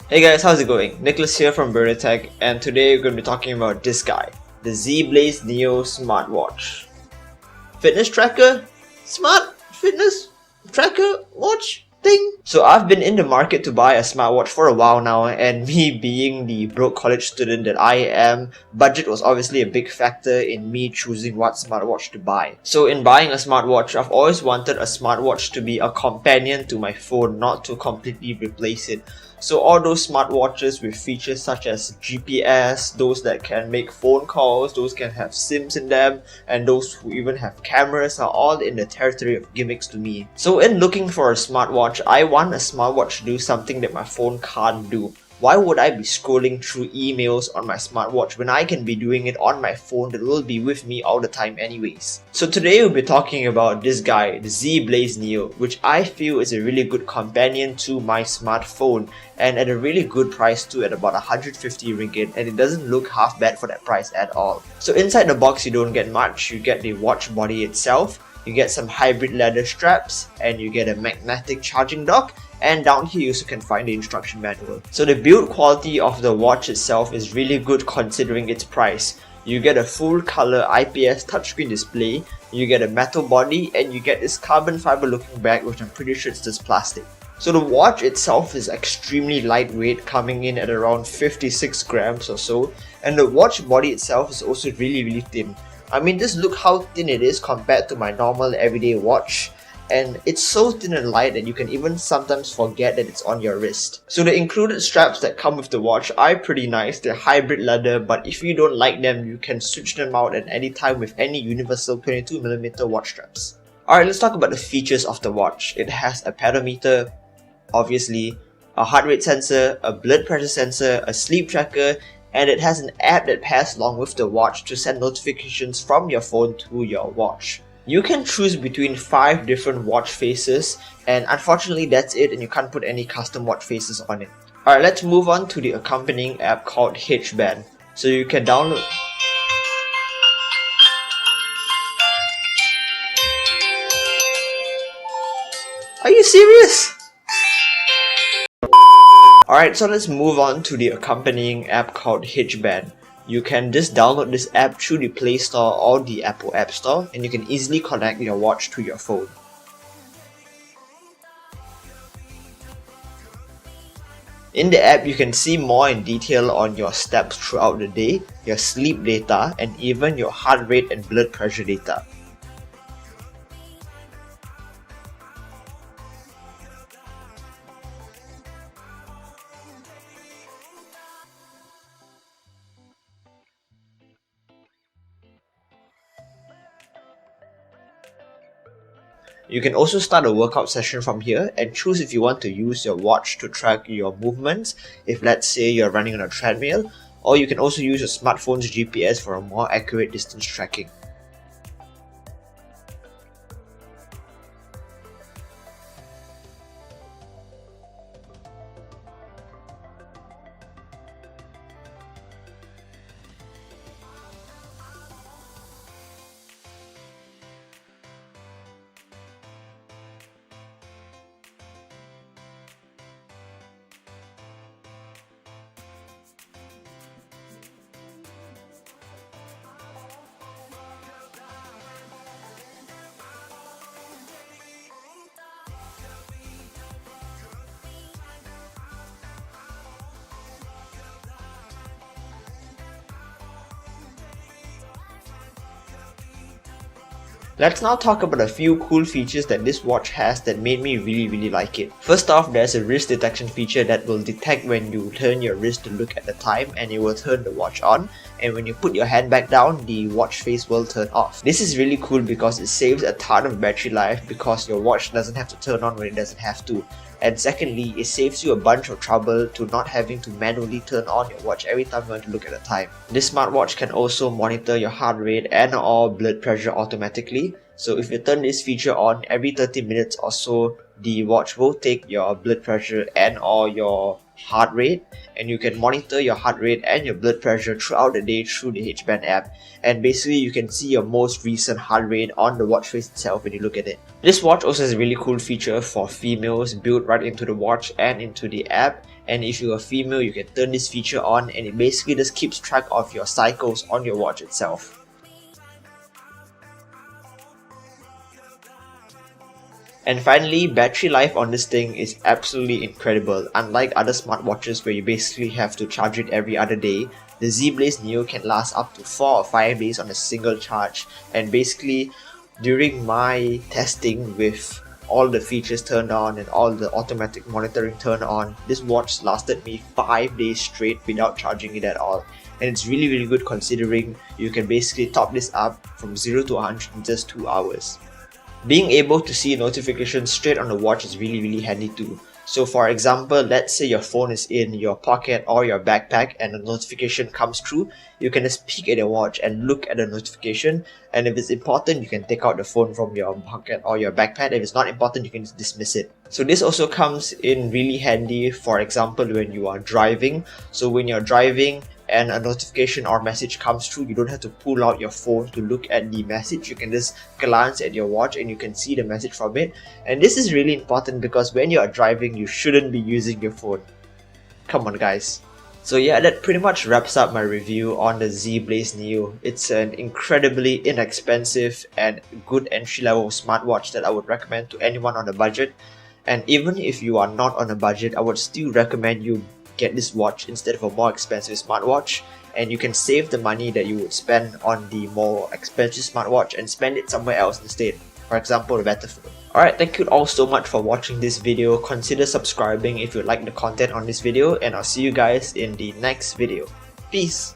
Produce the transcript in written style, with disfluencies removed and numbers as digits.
Hey guys, how's it going? Nicholas here from Boya, and today we're going to be talking about this guy, the Zeblaze Neo Smartwatch. Fitness tracker? Smart fitness tracker watch thing? So I've been in the market to buy a smartwatch for a while now, and me being the broke college student that I am, budget was obviously a big factor in me choosing what smartwatch to buy. So in buying a smartwatch, I've always wanted a smartwatch to be a companion to my phone, not to completely replace it. So all those smartwatches with features such as GPS, those that can make phone calls, those can have SIMs in them, and those who even have cameras are all in the territory of gimmicks to me. So in looking for a smartwatch, I want a smartwatch to do something that my phone can't do. Why would I be scrolling through emails on my smartwatch when I can be doing it on my phone that will be with me all the time anyways? So today we'll be talking about this guy, the Zeblaze Neo, which I feel is a really good companion to my smartphone and at a really good price too, at about 150 ringgit, and it doesn't look half bad for that price at all. So inside the box you don't get much. You get the watch body itself, you get some hybrid leather straps, and you get a magnetic charging dock. And down here you also can find the instruction manual. So the build quality of the watch itself is really good considering its price. You get a full color IPS touchscreen display, you get a metal body, and you get this carbon fiber looking bag, which I'm pretty sure it's just plastic. So the watch itself is extremely lightweight, coming in at around 56 grams or so, and the watch body itself is also really thin. I mean, just look how thin it is compared to my normal everyday watch. And it's so thin and light that you can even sometimes forget that it's on your wrist. So the included straps that come with the watch are pretty nice. They're hybrid leather, but if you don't like them, you can switch them out at any time with any universal 22mm watch straps. Alright, let's talk about the features of the watch. It has a pedometer, obviously, a heart rate sensor, a blood pressure sensor, a sleep tracker, and it has an app that pairs along with the watch to send notifications from your phone to your watch. You can choose between 5 different watch faces, and unfortunately that's it, and you can't put any custom watch faces on it. Alright, let's move on to the accompanying app called HyperX. So you can download. Are you serious? Alright, so let's move on to the accompanying app called HyperX. You can just download this app through the Play Store or the Apple App Store, and you can easily connect your watch to your phone. In the app, you can see more in detail on your steps throughout the day, your sleep data, and even your heart rate and blood pressure data. You can also start a workout session from here and choose if you want to use your watch to track your movements, if let's say you're running on a treadmill, or you can also use your smartphone's GPS for a more accurate distance tracking. Let's now talk about a few cool features that this watch has that made me really like it. First off, there's a wrist detection feature that will detect when you turn your wrist to look at the time, and it will turn the watch on, and when you put your hand back down, the watch face will turn off. This is really cool because it saves a ton of battery life because your watch doesn't have to turn on when it doesn't have to. And secondly, it saves you a bunch of trouble to not having to manually turn on your watch every time you want to look at the time. This smartwatch can also monitor your heart rate and or blood pressure automatically. So if you turn this feature on, every 30 minutes or so, the watch will take your blood pressure and or your heart rate, and you can monitor your heart rate and your blood pressure throughout the day through the HBand app, and basically you can see your most recent heart rate on the watch face itself when you look at it. This watch also has a really cool feature for females built right into the watch and into the app, and if you're a female you can turn this feature on and it basically just keeps track of your cycles on your watch itself. And finally, battery life on this thing is absolutely incredible. Unlike other smartwatches where you basically have to charge it every other day, the Zeblaze Neo can last up to 4 or 5 days on a single charge. And basically, during my testing with all the features turned on and all the automatic monitoring turned on, this watch lasted me 5 days straight without charging it at all. And it's really good considering you can basically top this up from 0 to 100 in just 2 hours. Being able to see notifications straight on the watch is really handy too. So for example, let's say your phone is in your pocket or your backpack and a notification comes through, you can just peek at your watch and look at the notification, and if it's important you can take out the phone from your pocket or your backpack. If it's not important you can just dismiss it. So this also comes in really handy, for example, when you are driving. So when you're driving and a notification or message comes through, you don't have to pull out your phone to look at the message. You can just glance at your watch and you can see the message from it. And this is really important because when you are driving, you shouldn't be using your phone. Come on guys. So yeah, that pretty much wraps up my review on the Zeblaze Neo. It's an incredibly inexpensive and good entry-level smartwatch that I would recommend to anyone on a budget. And even if you are not on a budget, I would still recommend you get this watch instead of a more expensive smartwatch, and you can save the money that you would spend on the more expensive smartwatch and spend it somewhere else instead. For example, a better phone. Alright, thank you all so much for watching this video. Consider subscribing if you like the content on this video, and I'll see you guys in the next video. Peace!